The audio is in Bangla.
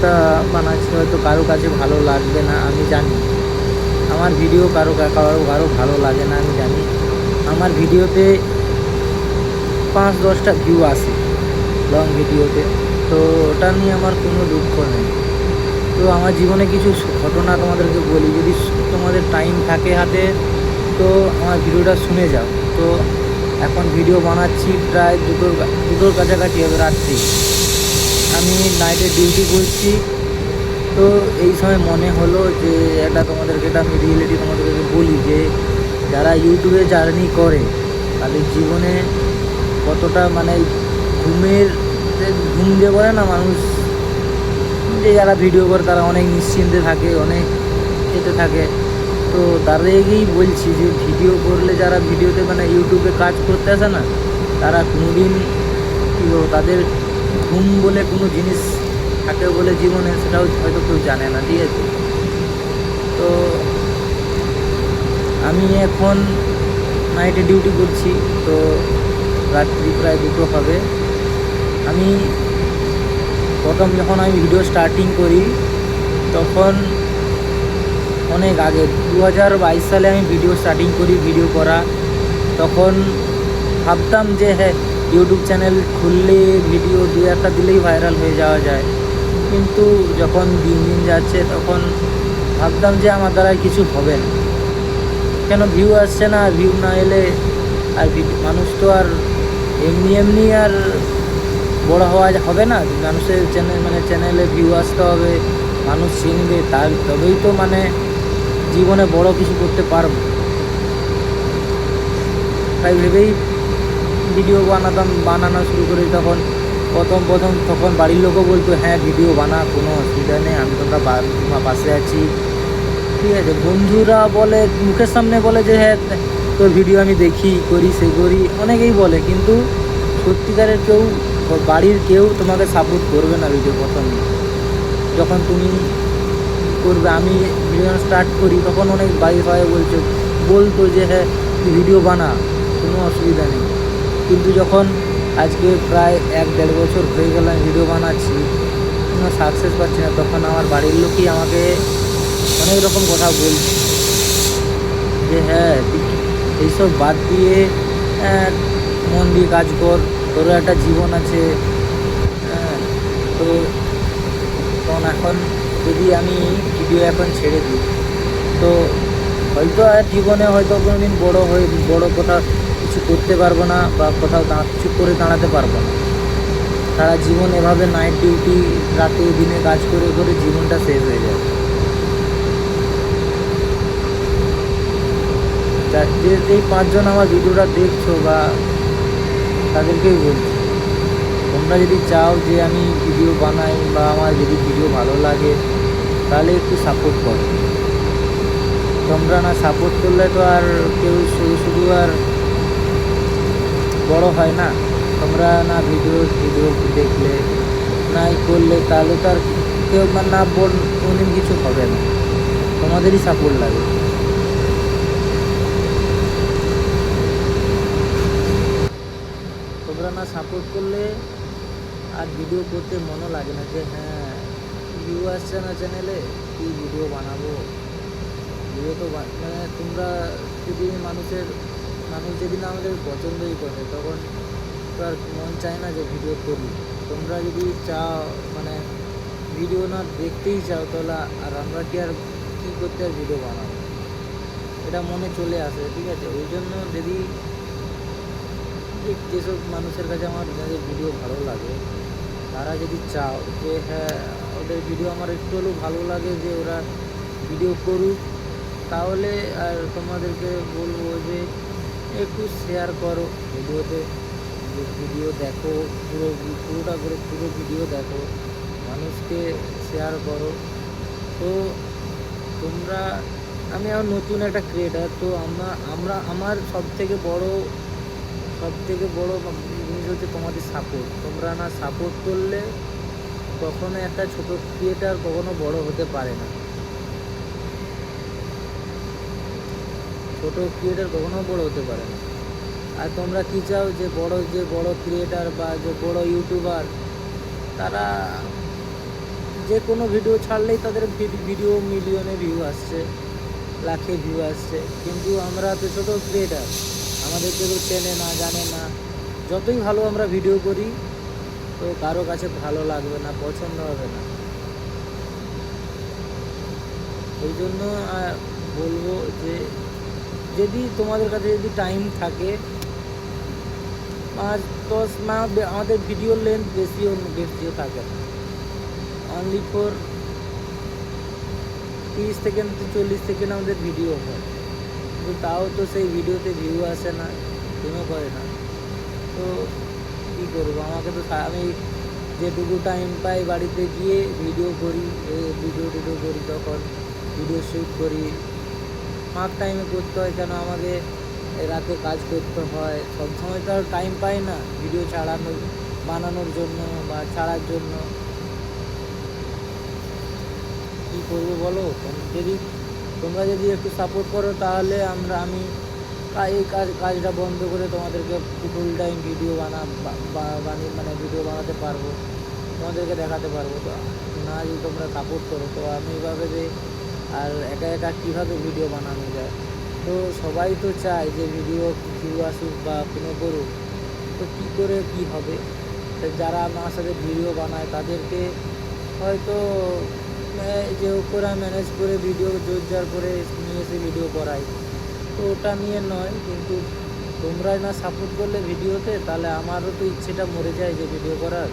ভিডিওটা বানাচ্ছি হয়তো কারো কাছে ভালো লাগবে না, আমি জানি। আমার ভিডিও কারো কারো কারো ভালো লাগে না, আমি জানি। আমার ভিডিওতে 5-10টা ভিউ আসে লং ভিডিওতে, তো ওটা নিয়ে আমার কোনো দুঃখ নেই। তো আমার জীবনে কিছু ঘটনা তোমাদেরকে বলি, যদি তোমাদের টাইম থাকে হাতে তো আমার ভিডিওটা শুনে যাও। তো এখন ভিডিও বানাচ্ছি প্রায় দুটোর কাছাকাছি হবে রাত্রি। আমি নাইটে ডিউটি করছি। তো এই সময় মনে হলো যে আমি রিয়েলিটি তোমাদেরকে বলি যে যারা ইউটিউবে জার্নি করে তাদের জীবনে কতটা মানে ঘুমের ঘুম দিয়ে বলে না মানুষ, যে যারা ভিডিও করে তারা অনেক নিশ্চিন্তে থাকে, অনেক খেতে থাকে। তো তাদেরকেই বলছি যে ভিডিও করলে যারা ভিডিওতে মানে ইউটিউবে কাজ করতে আসে না, তারা কোনোদিন কী বলবো, তাদের ঘুম বলে কোনো জিনিস থাকে বলে জীবনে, সেটাও হয়তো কেউ জানে না, ঠিক আছে? তো আমি এখন নাইটে ডিউটি করছি, তো রাত্রি প্রায় 2টো হবে। আমি প্রথম যখন আমি ভিডিও স্টার্টিং করি তখন অনেক আগে 2022 সালে আমি ভিডিও স্টার্টিং করি, ভিডিও করা। তখন ভাবতাম যে হ্যাঁ, ইউটিউব চ্যানেল খুললে ভিডিও 2-1টা দিলেই ভাইরাল হয়ে যাওয়া যায়। কিন্তু যখন দিন দিন যাচ্ছে তখন ভাবতাম যে আমার দ্বারা কিছু হবে না, কেন ভিউ আসছে না, ভিউ না এলে আর মানুষ তো আর এমনি এমনি আর বড় হওয়া হবে না। মানুষের চ্যানেলে ভিউ আসতে হবে, মানুষ চিনবে, তবেই তো মানে জীবনে বড় কিছু করতে পারবো। তাই ভেবেই ভিডিও বানানো শুরু করি। তখন বাড়ির লোকও বলতো হ্যাঁ ভিডিও বানা, কোনো অসুবিধা নেই, আমি তোমার পাশে আছি, ঠিক আছে। বন্ধুরা বলে, মুখের সামনে বলে যে হ্যাঁ তোর ভিডিও আমি দেখি, করি, সে করি, অনেকেই বলে, কিন্তু সত্যিকারের বাড়ির কেউ তোমাকে সাপোর্ট করবে না ভিডিও প্রথমে যখন তুমি করবে। আমি ভিডিও স্টার্ট করি তখন অনেক বাড়ির সবাই বলতো যে হ্যাঁ তুই ভিডিও বানা, কোনো অসুবিধা নেই। কিন্তু যখন আজকে প্রায় 1-1.5 বছর হয়ে গেল আমি ভিডিও বানাচ্ছি, কোনো সাকসেস পাচ্ছি না, তখন আমার বাড়ির লোকই আমাকে অনেক রকম কথা বলছে যে হ্যাঁ এইসব বাদ দিয়ে মন দিয়ে কাজ কর, তোরও একটা জীবন আছে। হ্যাঁ, তো তখন এখন যদি আমি ভিডিও এখন ছেড়ে দিই তো হয়তো আর জীবনে হয়তো কোনোদিন বড় কোথাও কিছু করতে পারবো না, বা কোথাও কিছু করে দাঁড়াতে পারবো না। সারা জীবন এভাবে নাইট ডিউটি, রাতে দিনে কাজ করে করে জীবনটা শেষ হয়ে যাবে। যেই 5জন আমার ভিডিওটা দেখছো বা তাদেরকেই বলছি, তোমরা যদি চাও যে আমি ভিডিও বানাই বা আমার যদি ভিডিও ভালো লাগে তাহলে একটু সাপোর্ট করো। তোমরা না সাপোর্ট করলে তো আর কেউ শুধু আর বড় হয় না। তোমরা না ভিডিও দেখলে নাই করলে তাহলে তো আর কেউ না কোনোদিন কিছু হবে না, তোমাদেরই সাপোর্ট লাগে। তোমরা না সাপোর্ট করলে আর ভিডিও করতে মনও লাগে না, যে হ্যাঁ ভিউ আসছে না চ্যানেলে, কি ভিডিও বানাবো। ভিডিও তো মানে তোমরা যদি মানুষ যেদিন আমাদের পছন্দই করে তখন তো আর মন চায় না যে ভিডিও করি। তোমরা যদি চাও মানে ভিডিও না দেখতেই চাও তাহলে আর আমরা কী করতে আর ভিডিও বানাবো, এটা মনে চলে আসে, ঠিক আছে। ওই জন্য যদি যেসব মানুষের কাছে আমার ভিডিও ভালো লাগে তারা যদি চাও যে হ্যাঁ ওদের ভিডিও আমার একটু হলেও ভালো লাগে, যে ওরা ভিডিও করুক, তাহলে আর তোমাদেরকে বলবো যে একটু শেয়ার করো ভিডিওতে, ভিডিও দেখো, পুরো ভিডিও দেখো, মানুষকে শেয়ার করো। তো তোমরা, আমি এখন নতুন একটা ক্রিয়েটার, তো আমার সবথেকে বড় জিনিস হচ্ছে তোমাদের সাপোর্ট। তোমরা না সাপোর্ট করলে কখনো একটা ছোট ক্রিয়েটার কখনো বড় হতে পারে না। ছোট ক্রিয়েটার কখনো বড় হতে পারে না। আর তোমরা কী চাও যে বড় ক্রিয়েটার বা যে বড় ইউটিউবার তারা যে কোনো ভিডিও ছাড়লেই তাদের ভিডিও মিলিয়নে ভিউ আসছে, লাখে ভিউ আসছে, কিন্তু আমরা তো ছোটো ক্রিয়েটার, আমাদের কেউ চেনে না, জানে না। যতই ভালো আমরা ভিডিও করি তো কারো কাছে ভালো লাগবে না, পছন্দ হবে না। ওই জন্য বলবো যে যদি তোমাদের কাছে যদি টাইম থাকে, 5-10 আমাদের ভিডিও লেন্থ বেশিও থাকে না, only for 30 second to 40 second আমাদের ভিডিও হয়, কিন্তু তাও তো সেই ভিডিওতে ভিউ আসে না, কেনও করে না। তো কী করবো, আমাকে তো আমি যেটুকু টাইম পাই বাড়িতে গিয়ে ভিডিও করি, ভিডিও করি, তখন ভিডিও শ্যুট করি। ফাঁক টাইমে করতে হয়, কেন আমাকে রাতে কাজ করতে হয়, সবসময় তো আর টাইম পাই না ভিডিও বানানোর জন্য বা ছাড়ার জন্য। কী করবো বলো, যদি তোমরা যদি একটু সাপোর্ট করো তাহলে আমি এই কাজটা বন্ধ করে তোমাদেরকে ফুল টাইম ভিডিও বানিয়ে মানে ভিডিও বানাতে পারবো, তোমাদেরকে দেখাতে পারবো। তো না যদি তোমরা সাপোর্ট করো তো আমি এভাবে যে আর একা একা কীভাবে ভিডিও বানানো যায়। তো সবাই তো চায় যে ভিডিও ভিউ আসুক বা কোনো করুক, তো কী করে কী হবে। যারা আমার সাথে ভিডিও বানায় তাদেরকে হয়তো যে করে ম্যানেজ করে ভিডিও জোরজার করে নিয়ে এসে ভিডিও করাই, তো ওটা নিয়ে নয়, কিন্তু তোমরা না সাপোর্ট করলে ভিডিওতে, তাহলে আমারও তো ইচ্ছেটা মরে যায় যে ভিডিও করার।